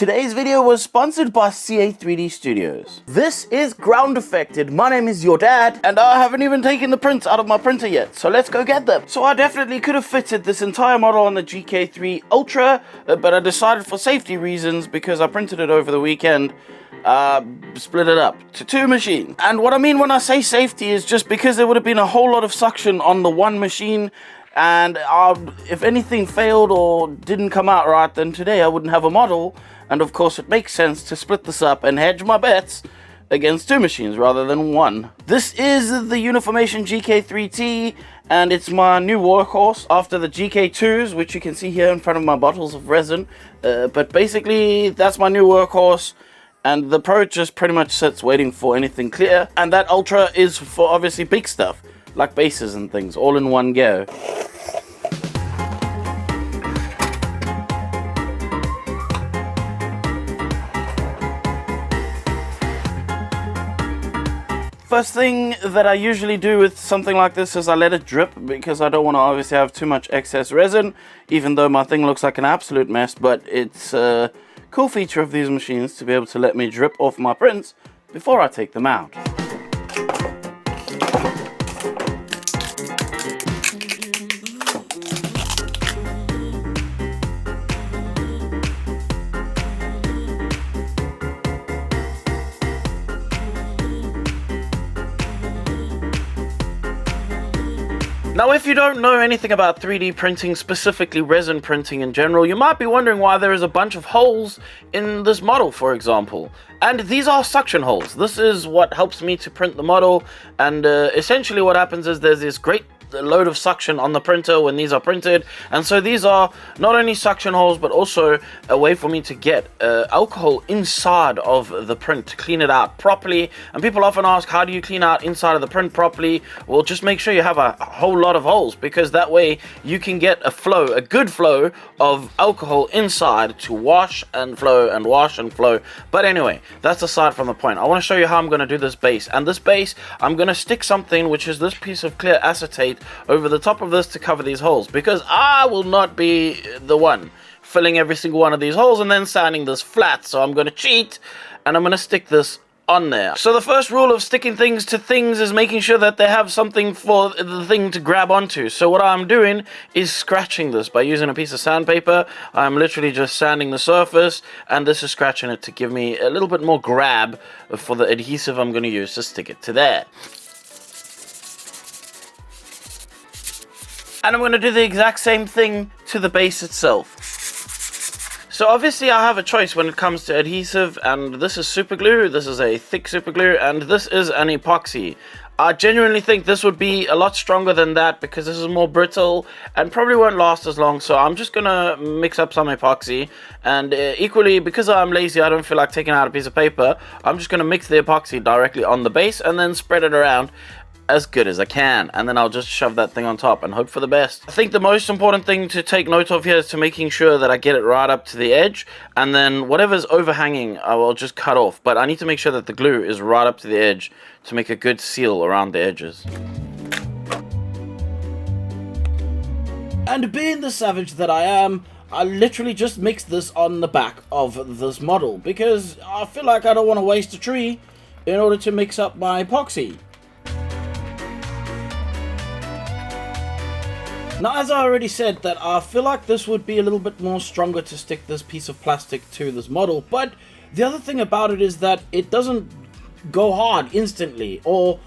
Today's video was sponsored by CA3D Studios. This is Groundeffected. My name is your dad, and I haven't even taken the prints out of my printer yet, so let's go get them. So I definitely could have fitted this entire model on the GK3 Ultra, but I decided for safety reasons, because I printed it over the weekend, split it up to two machines. And what I mean when I say safety is just because there would have been a whole lot of suction on the one machine, and if anything failed or didn't come out right, then today I wouldn't have a model. And of course it makes sense to split this up and hedge my bets against two machines rather than one. This is the Uniformation GK3T, and it's my new workhorse after the GK2s, which you can see here in front of my bottles of resin. But basically that's my new workhorse, and the Pro just pretty much sits waiting for anything clear. And that Ultra is for obviously big stuff, like bases and things, all in one go. First thing that I usually do with something like this is I let it drip, because I don't want to obviously have too much excess resin, even though my thing looks like an absolute mess. But it's a cool feature of these machines to be able to let me drip off my prints before I take them out. Now, if you don't know anything about 3D printing, specifically resin printing in general, you might be wondering why there is a bunch of holes in this model, for example. And these are suction holes. This is what helps me to print the model, and essentially what happens is there's this great load of suction on the printer when these are printed, and so these are not only suction holes but also a way for me to get alcohol inside of the print to clean it out properly. And people often ask, how do you clean out inside of the print properly? Well, just make sure you have a whole lot of holes, because that way you can get a good flow of alcohol inside to wash and flow and wash and flow. But anyway, that's aside from the point. I want to show you how I'm going to do this base. And this base, I'm going to stick something, which is this piece of clear acetate, over the top of this to cover these holes, because I will not be the one filling every single one of these holes and then sanding this flat. So I'm going to cheat, and I'm going to stick this on there. So the first rule of sticking things to things is making sure that they have something for the thing to grab onto. So what I'm doing is scratching this by using a piece of sandpaper. I'm literally just sanding the surface, and this is scratching it to give me a little bit more grab for the adhesive I'm going to use to stick it to there. And I'm going to do the exact same thing to the base itself. So obviously I have a choice when it comes to adhesive, and this is super glue, this is a thick super glue, and this is an epoxy. I genuinely think this would be a lot stronger than that, because this is more brittle and probably won't last as long. So I'm just gonna mix up some epoxy, and equally, because I'm lazy, I don't feel like taking out a piece of paper, I'm just gonna mix the epoxy directly on the base and then spread it around as good as I can, and then I'll just shove that thing on top and hope for the best. I think the most important thing to take note of here is to making sure that I get it right up to the edge, and then whatever's overhanging I will just cut off, but I need to make sure that the glue is right up to the edge to make a good seal around the edges. And being the savage that I am, I literally just mixed this on the back of this model, because I feel like I don't want to waste a tree in order to mix up my epoxy. Now, as I already said, that I feel like this would be a little bit more stronger to stick this piece of plastic to this model, but the other thing about it is that it doesn't go hard instantly, or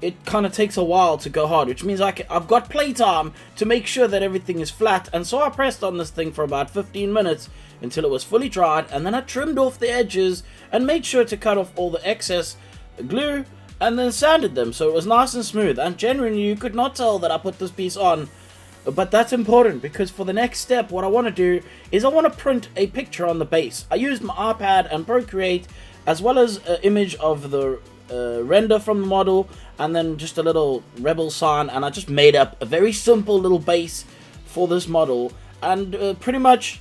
it kind of takes a while to go hard, which means I've got playtime to make sure that everything is flat. And so I pressed on this thing for about 15 minutes until it was fully dried, and then I trimmed off the edges and made sure to cut off all the excess glue, and then sanded them so it was nice and smooth. And genuinely, you could not tell that I put this piece on. But that's important, because for the next step, what I want to do is I want to print a picture on the base. I used my iPad and Procreate, as well as an image of the render from the model, and then just a little rebel sign, and I just made up a very simple little base for this model, and pretty much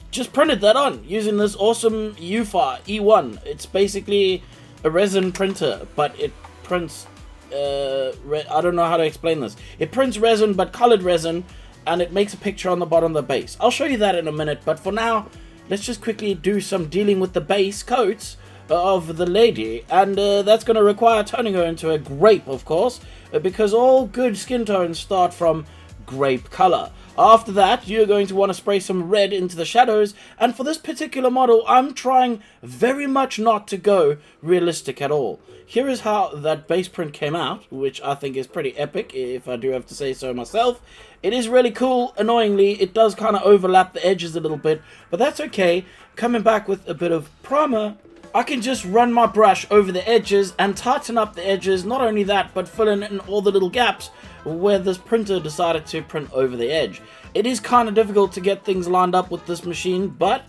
just printed that on using this awesome UFA E1. It's basically a resin printer, but it prints I don't know how to explain this. It prints resin, but colored resin, and it makes a picture on the bottom of the base. I'll show you that in a minute, but for now, let's just quickly do some dealing with the base coats of the lady, and that's going to require turning her into a grape, of course, because all good skin tones start from grape color. After that, you're going to want to spray some red into the shadows, and for this particular model, I'm trying very much not to go realistic at all. Here is how that base print came out, which I think is pretty epic, if I do have to say so myself. It is really cool. Annoyingly, it does kind of overlap the edges a little bit, but that's okay. Coming back with a bit of primer, I can just run my brush over the edges and tighten up the edges. Not only that, but fill in all the little gaps where this printer decided to print over the edge. It is kind of difficult to get things lined up with this machine, but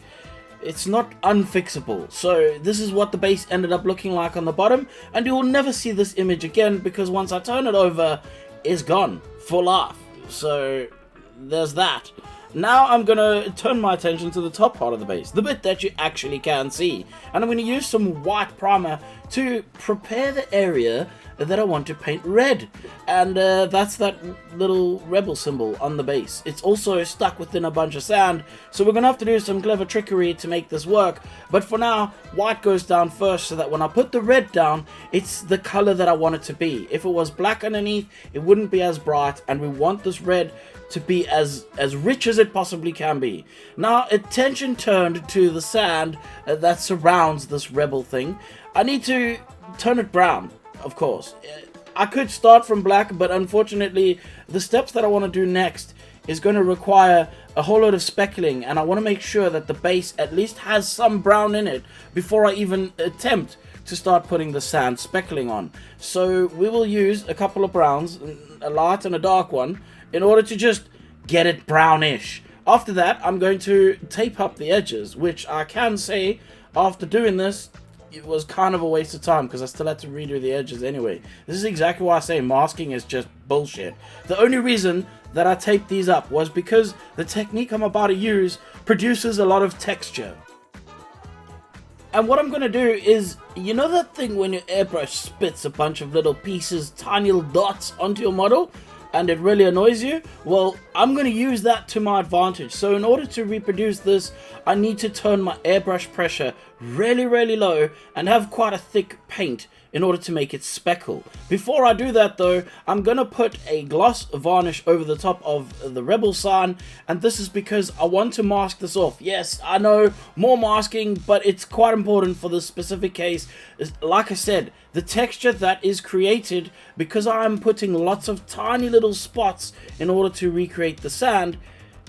it's not unfixable. So this is what the base ended up looking like on the bottom, and you will never see this image again because once I turn it over, it's gone for life. So there's that. Now I'm going to turn my attention to the top part of the base, the bit that you actually can see. And I'm going to use some white primer to prepare the area that I want to paint red. And that's that little rebel symbol on the base. It's also stuck within a bunch of sand, so we're going to have to do some clever trickery to make this work. But for now, white goes down first so that when I put the red down, it's the color that I want it to be. If it was black underneath, it wouldn't be as bright, and we want this red to be as rich as it possibly can be. Now, attention turned to the sand that surrounds this rebel thing. I need to turn it brown, of course. I could start from black, but unfortunately, the steps that I want to do next is going to require a whole lot of speckling, and I want to make sure that the base at least has some brown in it before I even attempt to start putting the sand speckling on. So we will use a couple of browns, a light and a dark one, in order to just get it brownish. After that, I'm going to tape up the edges, which I can say, after doing this, it was kind of a waste of time because I still had to redo the edges anyway. This is exactly why I say masking is just bullshit. The only reason that I taped these up was because the technique I'm about to use produces a lot of texture. And what I'm going to do is, you know that thing when your airbrush spits a bunch of little pieces, tiny little dots onto your model? And it really annoys you? Well, I'm going to use that to my advantage. So in order to reproduce this, I need to turn my airbrush pressure really, really low and have quite a thick paint in order to make it speckle. Before I do that though, I'm going to put a gloss varnish over the top of the rebel sign, and this is because I want to mask this off. Yes, I know, more masking, but it's quite important for this specific case. Like I said, the texture that is created because I'm putting lots of tiny little spots in order to recreate the sand,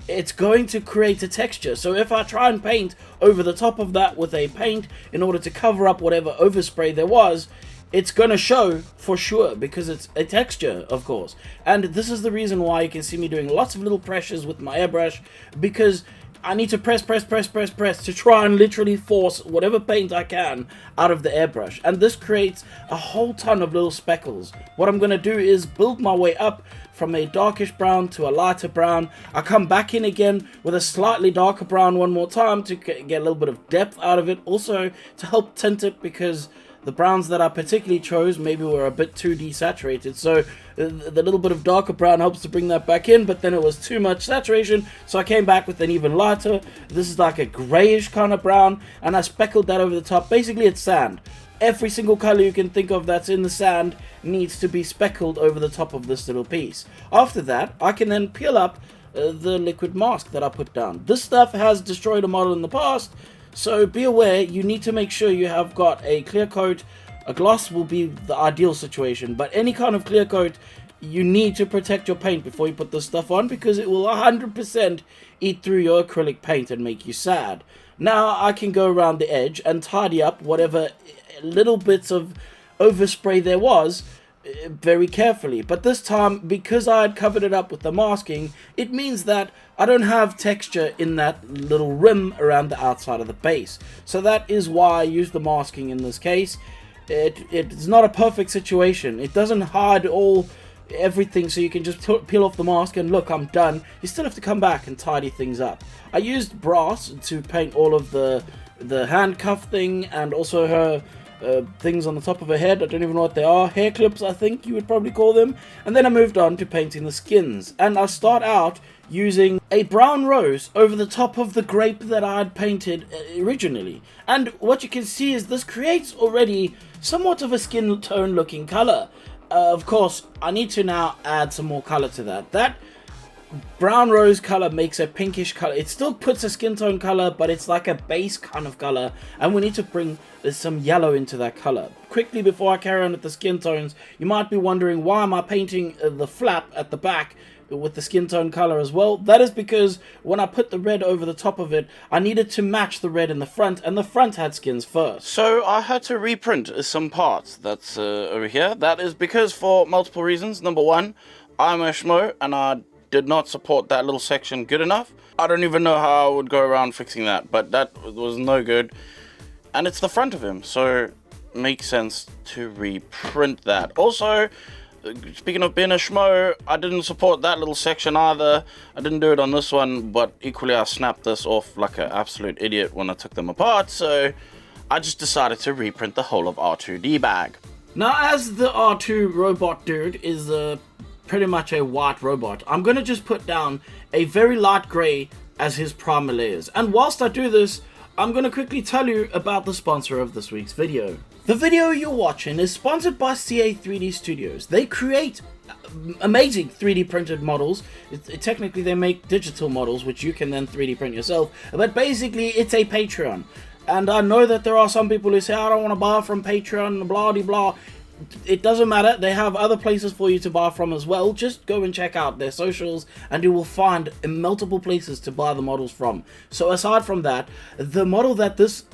it's going to create a texture. So if I try and paint over the top of that with a paint in order to cover up whatever overspray there was, it's going to show for sure because it's a texture, of course. And this is the reason why you can see me doing lots of little pressures with my airbrush, because I need to press to try and literally force whatever paint I can out of the airbrush. And this creates a whole ton of little speckles. What I'm going to do is build my way up from a darkish brown to a lighter brown. I come back in again with a slightly darker brown one more time to get a little bit of depth out of it. Also to help tint it, because the browns that I particularly chose maybe were a bit too desaturated, so the little bit of darker brown helps to bring that back in, but then it was too much saturation, so I came back with an even lighter. This is like a grayish kind of brown, and I speckled that over the top. Basically it's sand. Every single color you can think of that's in the sand needs to be speckled over the top of this little piece. After that, I can then peel up the liquid mask that I put down. This stuff has destroyed a model in the past, so be aware, you need to make sure you have got a clear coat. A gloss will be the ideal situation, but any kind of clear coat, you need to protect your paint before you put this stuff on, because it will 100% eat through your acrylic paint and make you sad. Now I can go around the edge and tidy up whatever little bits of overspray there was very carefully, but this time, because I had covered it up with the masking, it means that I don't have texture in that little rim around the outside of the base. So that is why I use the masking in this case. It's not a perfect situation. It doesn't hide everything, so you can just peel off the mask and look, I'm done. You still have to come back and tidy things up. I used brass to paint all of the handcuff thing, and also her things on the top of her head. I don't even know what they are. Hair clips, I think you would probably call them. And then I moved on to painting the skins. And I start out using a brown rose over the top of the grape that I had painted originally. And what you can see is this creates already somewhat of a skin tone looking color. Of course, I need to now add some more color to that. That brown rose color makes a pinkish color. It still puts a skin tone color, but it's like a base kind of color, and we need to bring some yellow into that color. Quickly, before I carry on with the skin tones, you might be wondering, why am I painting the flap at the back with the skin tone color as well? That is because when I put the red over the top of it, I needed to match the red in the front, and the front had skins first. So I had to reprint some parts that's over here. That is because for multiple reasons. Number one, I'm a schmo, and I did not support that little section good enough. I don't even know how I would go around fixing that, but that was no good. And it's the front of him, so it makes sense to reprint that. Also, speaking of being a schmo, I didn't support that little section either. I didn't do it on this one, but equally I snapped this off like an absolute idiot when I took them apart, so I just decided to reprint the whole of R2D bag. Now, as the R2 robot dude is pretty much a white robot, I'm going to just put down a very light grey as his primer layers. And whilst I do this, I'm going to quickly tell you about the sponsor of this week's video. The video you're watching is sponsored by CA3D Studios. They create amazing 3D printed models. Technically they make digital models which you can then 3D print yourself, but basically it's a Patreon. And I know that there are some people who say, I don't want to buy from Patreon, blah de blah. It doesn't matter, they have other places for you to buy from as well. Just go and check out their socials and you will find multiple places to buy the models from. So aside from that, the model that this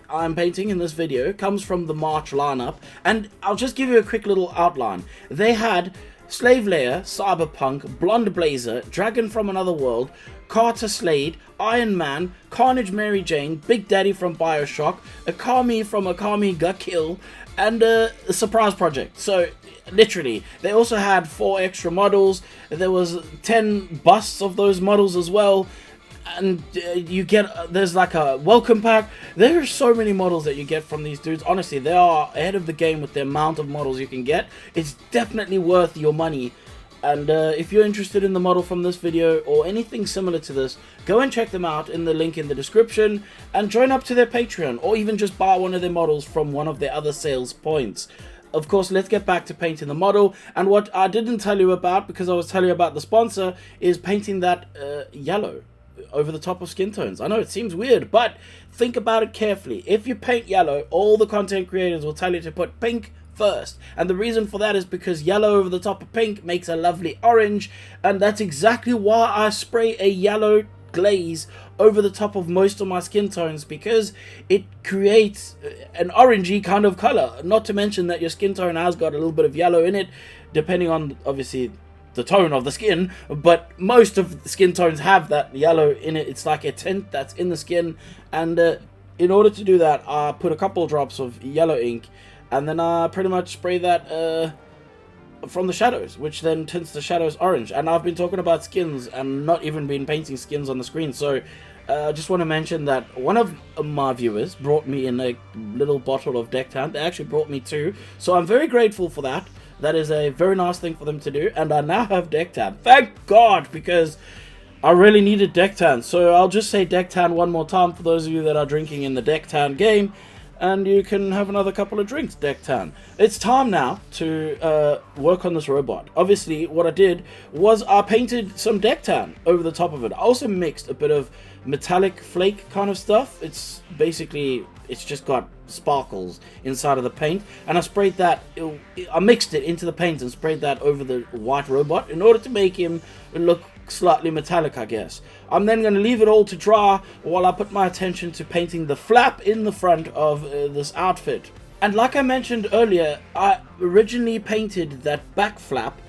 I'm painting in this video comes from the March lineup, and I'll just give you a quick little outline. They had Slave Leia, Cyberpunk, Blonde Blazer, Dragon from Another World, Carter Slade, Iron Man, Carnage Mary Jane, Big Daddy from Bioshock, Akami from Akami Ga Kill, and a surprise project. So literally, they also had 4 extra models. There was 10 busts of those models as well, and you get, there's like a welcome pack. There are so many models that you get from these dudes. Honestly, they are ahead of the game with the amount of models you can get. It's definitely worth your money. And if you're interested in the model from this video or anything similar to this, go and check them out in the link in the description and join up to their Patreon, or even just buy one of their models from one of their other sales points. Of course, let's get back to painting the model. And what I didn't tell you about, because I was telling you about the sponsor, is painting that yellow over the top of skin tones. I know it seems weird, but think about it carefully. If you paint yellow, all the content creators will tell you to put pink first, and the reason for that is because yellow over the top of pink makes a lovely orange, and that's exactly why I spray a yellow glaze over the top of most of my skin tones, because it creates an orangey kind of color. Not to mention that your skin tone has got a little bit of yellow in it, depending on obviously the tone of the skin, but most of the skin tones have that yellow in it. It's like a tint that's in the skin, and in order to do that, I put a couple drops of yellow ink, and then I pretty much spray that from the shadows, which then tints the shadows orange. And I've been talking about skins and not even been painting skins on the screen, so I just want to mention that one of my viewers brought me in a little bottle of deck tan. They actually brought me 2, so I'm very grateful for that. That is a very nice thing for them to do, and I now have deck tan. Thank God, because I really needed deck tan. So I'll just say deck tan one more time for those of you that are drinking in the deck tan game, and you can have another couple of drinks, deck tan. It's time now to work on this robot. Obviously, what I did was I painted some deck tan over the top of it. I also mixed a bit of metallic flake kind of stuff. It's basically, it's just got sparkles inside of the paint, and I sprayed that, I mixed it into the paint and sprayed that over the white robot in order to make him look slightly metallic, I guess. I'm then going to leave it all to dry while I put my attention to painting the flap in the front of this outfit. And like I mentioned earlier, I originally painted that back flap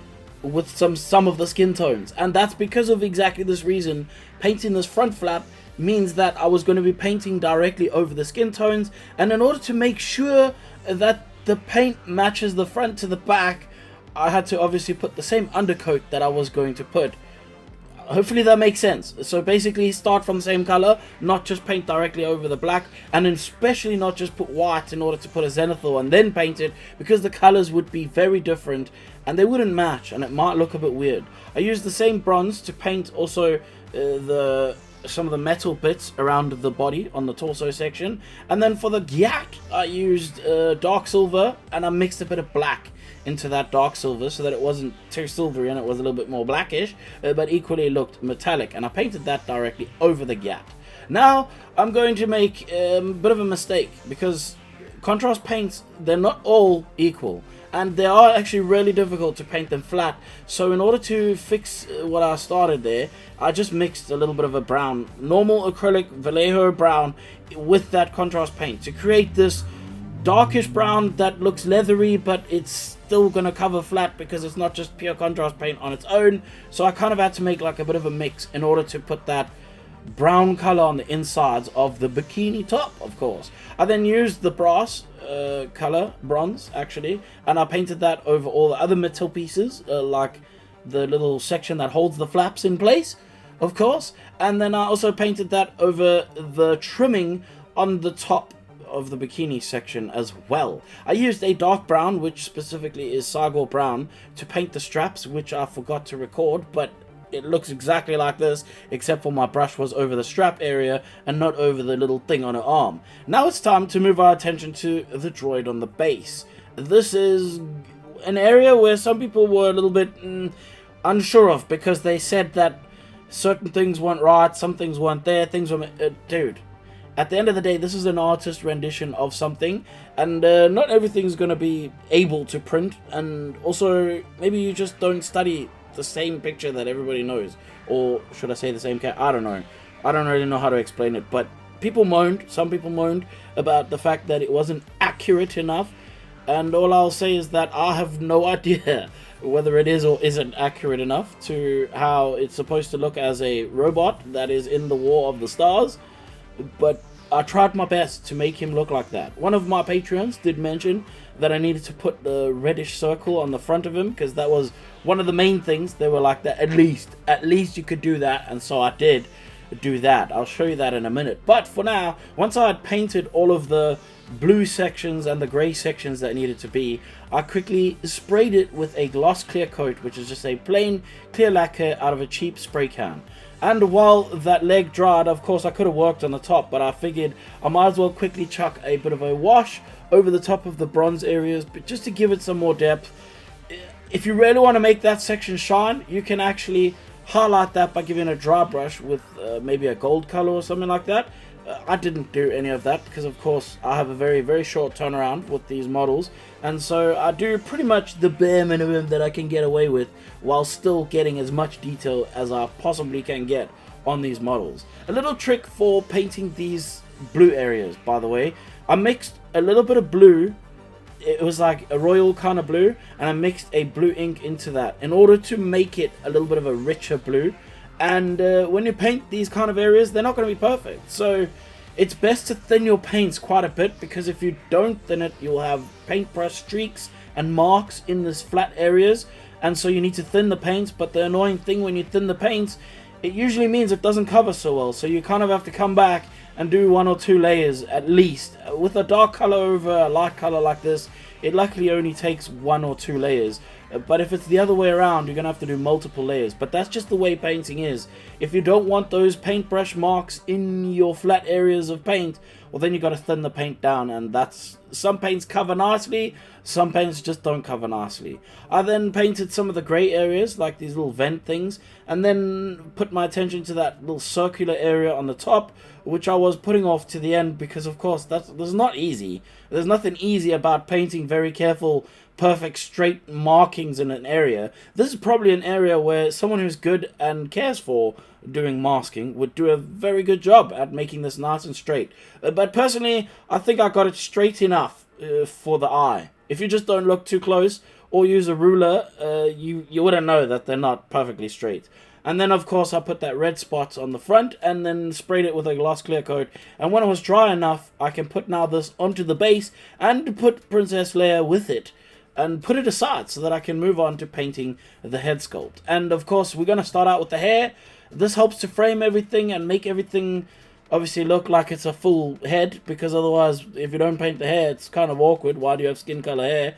with some of the skin tones, and that's because of exactly this reason. Painting this front flap means that I was going to be painting directly over the skin tones, and in order to make sure that the paint matches the front to the back, I had to obviously put the same undercoat that I was going to put Hopefully that makes sense. So basically start from the same color, not just paint directly over the black, and especially not just put white in order to put a zenithal and then paint it, because the colors would be very different and they wouldn't match and it might look a bit weird. I used the same bronze to paint also some of the metal bits around the body on the torso section, and then for the gyak I used dark silver and I mixed a bit of black into that dark silver so that it wasn't too silvery and it was a little bit more blackish, but equally looked metallic, and I painted that directly over the gap. Now I'm going to make a bit of a mistake, because contrast paints, they're not all equal and they are actually really difficult to paint them flat. So in order to fix what I started there, I just mixed a little bit of a brown, normal acrylic Vallejo brown with that contrast paint to create this darkish brown that looks leathery, but it's still gonna cover flat because it's not just pure contrast paint on its own. So I kind of had to make like a bit of a mix in order to put that brown color on the insides of the bikini top, of course. I then used the brass color, bronze actually, and I painted that over all the other metal pieces, like the little section that holds the flaps in place, of course. And then I also painted that over the trimming on the top of the bikini section as well. I used a dark brown, which specifically is Sagor brown, to paint the straps, which I forgot to record, but it looks exactly like this, except for my brush was over the strap area and not over the little thing on her arm. Now it's time to move our attention to the droid on the base. This is an area where some people were a little bit unsure of, because they said that certain things weren't right, some things weren't there, things were... dude, at the end of the day, this is an artist rendition of something, and not everything's going to be able to print, and also maybe you just don't study the same picture that everybody knows, or should I say the same cat? I don't know. I don't really know how to explain it, but some people moaned about the fact that it wasn't accurate enough, and all I'll say is that I have no idea whether it is or isn't accurate enough to how it's supposed to look as a robot that is in the War of the Stars. But I tried my best to make him look like that. One of my Patreons did mention that I needed to put the reddish circle on the front of him, because that was one of the main things. They were like, that at least you could do that, and so I did do that. I'll show you that in a minute. But for now, once I had painted all of the blue sections and the grey sections that needed to be, I quickly sprayed it with a gloss clear coat, which is just a plain clear lacquer out of a cheap spray can. And while that leg dried, of course I could have worked on the top, but I figured I might as well quickly chuck a bit of a wash over the top of the bronze areas, but just to give it some more depth. If you really want to make that section shine, you can actually highlight that by giving a dry brush with maybe a gold color or something like that. I didn't do any of that because, of course, I have a very, very short turnaround with these models, and so I do pretty much the bare minimum that I can get away with while still getting as much detail as I possibly can get on these models. A little trick for painting these blue areas, by the way. I mixed a little bit of blue. It was like a royal kind of blue, and I mixed a blue ink into that in order to make it a little bit of a richer blue. And when you paint these kind of areas, they're not going to be perfect, so it's best to thin your paints quite a bit, because if you don't thin it, you'll have paintbrush streaks and marks in these flat areas, and so you need to thin the paints. But the annoying thing when you thin the paints, it usually means it doesn't cover so well, so you kind of have to come back and do 1 or 2 layers at least. With a dark color over a light color like this, it luckily only takes 1 or 2 layers. But if it's the other way around, you're going to have to do multiple layers. But that's just the way painting is. If you don't want those paintbrush marks in your flat areas of paint, well, then you got to thin the paint down, and that's... some paints cover nicely, some paints just don't cover nicely. I then painted some of the grey areas, like these little vent things, and then put my attention to that little circular area on the top, which I was putting off to the end, because of course that's not easy. There's nothing easy about painting very careful, perfect straight markings in an area. This is probably an area where someone who's good and cares for doing masking would do a very good job at making this nice and straight. But personally, I think I got it straight enough for the eye. If you just don't look too close or use a ruler, you wouldn't know that they're not perfectly straight. And then of course I put that red spot on the front and then sprayed it with a gloss clear coat. And when it was dry enough, I can put now this onto the base and put Princess Leia with it, and put it aside so that I can move on to painting the head sculpt. And of course we're going to start out with the hair. This helps to frame everything and make everything obviously look like it's a full head, because otherwise if you don't paint the hair it's kind of awkward. Why do you have skin color hair?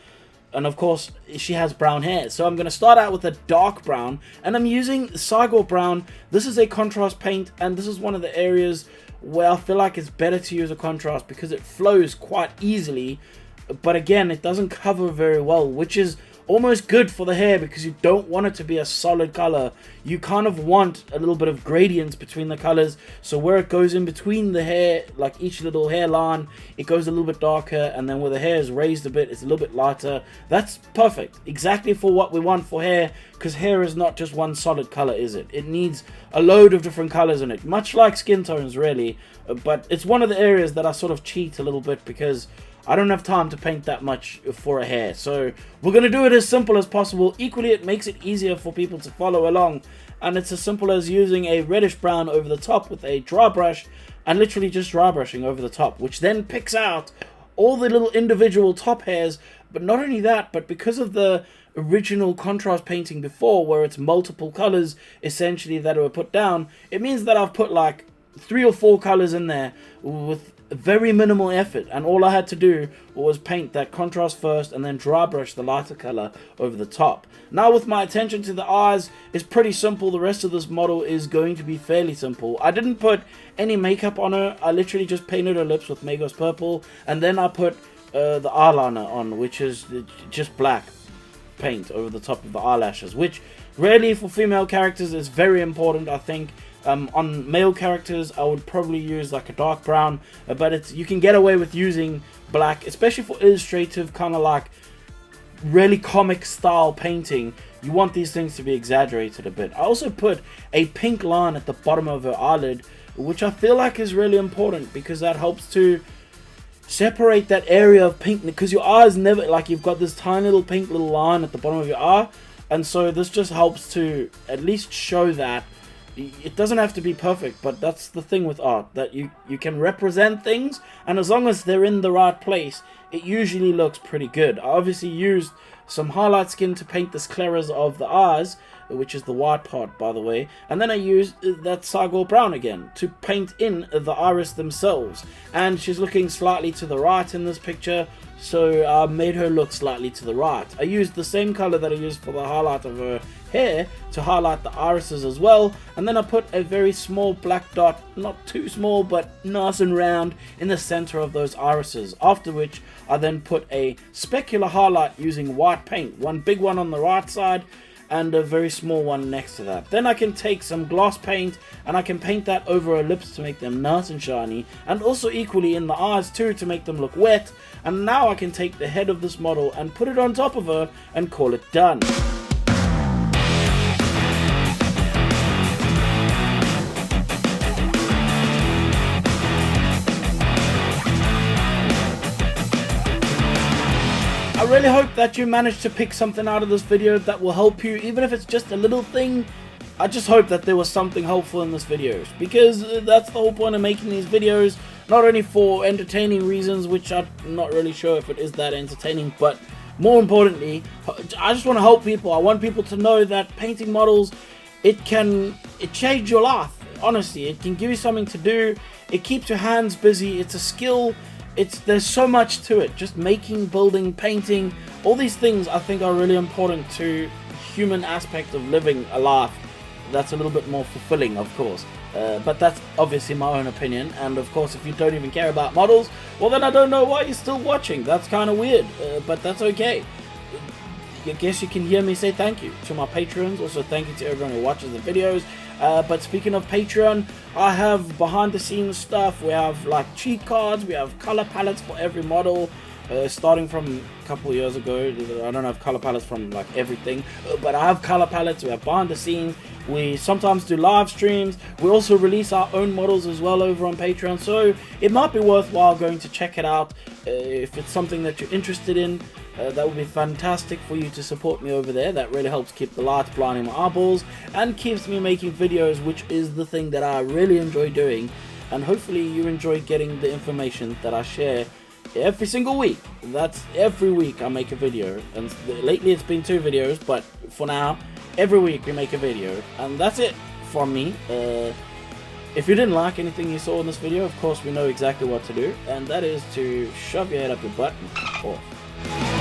And of course she has brown hair, so I'm going to start out with a dark brown, and I'm using Cygor brown. This is a contrast paint, and this is one of the areas where I feel like it's better to use a contrast because it flows quite easily, but again it doesn't cover very well, which is almost good for the hair because you don't want it to be a solid color. You kind of want a little bit of gradients between the colors, so where it goes in between the hair, like each little hairline, it goes a little bit darker, and then where the hair is raised a bit, it's a little bit lighter. That's perfect, exactly for what we want for hair, because hair is not just one solid color, is it? It needs a load of different colors in it, much like skin tones really, but it's one of the areas that I sort of cheat a little bit because I don't have time to paint that much for a hair. So we're going to do it as simple as possible. Equally, it makes it easier for people to follow along. And it's as simple as using a reddish brown over the top with a dry brush and literally just dry brushing over the top, which then picks out all the little individual top hairs. But not only that, but because of the original contrast painting before, where it's multiple colors essentially that were put down, it means that I've put like 3 or 4 colors in there with very minimal effort, and all I had to do was paint that contrast first and then dry brush the lighter color over the top. Now with my attention to the eyes, it's pretty simple. The rest of this model is going to be fairly simple. I didn't put any makeup on her. I literally just painted her lips with Magos Purple, and then I put the eyeliner on, which is just black paint over the top of the eyelashes, which really for female characters is very important, I think. On male characters, I would probably use like a dark brown, but you can get away with using black, especially for illustrative, kind of like really comic style painting. You want these things to be exaggerated a bit. I also put a pink line at the bottom of her eyelid, which I feel like is really important because that helps to separate that area of pink, because your eyes never, like, you've got this tiny little pink little line at the bottom of your eye, and so this just helps to at least show that. It doesn't have to be perfect, but that's the thing with art, that you can represent things, and as long as they're in the right place, it usually looks pretty good. I obviously used some highlight skin to paint the scleras of the eyes, which is the white part, by the way, and then I used that Cygor brown again to paint in the iris themselves, and she's looking slightly to the right in this picture, so I made her look slightly to the right. I used the same color that I used for the highlight of her hair to highlight the irises as well, and then I put a very small black dot, not too small but nice and round, in the center of those irises, after which I then put a specular highlight using white paint, one big one on the right side and a very small one next to that. Then I can take some gloss paint and I can paint that over her lips to make them nice and shiny, and also equally in the eyes too to make them look wet. And now I can take the head of this model and put it on top of her and call it done. I really hope that you managed to pick something out of this video that will help you, even if it's just a little thing. I just hope that there was something helpful in this video, because that's the whole point of making these videos, not only for entertaining reasons, which I'm not really sure if it is that entertaining, but more importantly, I just want to help people. I want people to know that painting models, it changed your life. Honestly, it can give you something to do. It keeps your hands busy. It's a skill. There's so much to it. Just making, building, painting, all these things I think are really important to human aspect of living a life that's a little bit more fulfilling, of course. But that's obviously my own opinion, and of course if you don't even care about models, well then I don't know why you're still watching. That's kind of weird, but that's okay. I guess you can hear me say thank you to my patrons. Also thank you to everyone who watches the videos. But speaking of Patreon, I have behind the scenes stuff. We have like cheat cards, we have color palettes for every model, starting from a couple of years ago. I don't have color palettes from like everything, but I have color palettes. We have behind the scenes. We sometimes do live streams. We also release our own models as well over on Patreon, so it might be worthwhile going to check it out if it's something that you're interested in. That would be fantastic for you to support me over there. That really helps keep the lights blinding my eyeballs and keeps me making videos, which is the thing that I really enjoy doing. And hopefully you enjoy getting the information that I share every single week. That's every week I make a video, and lately it's been 2 videos, but for now every week we make a video, and that's it from me. If you didn't like anything you saw in this video, of course we know exactly what to do, and that is to shove your head up your butt and off.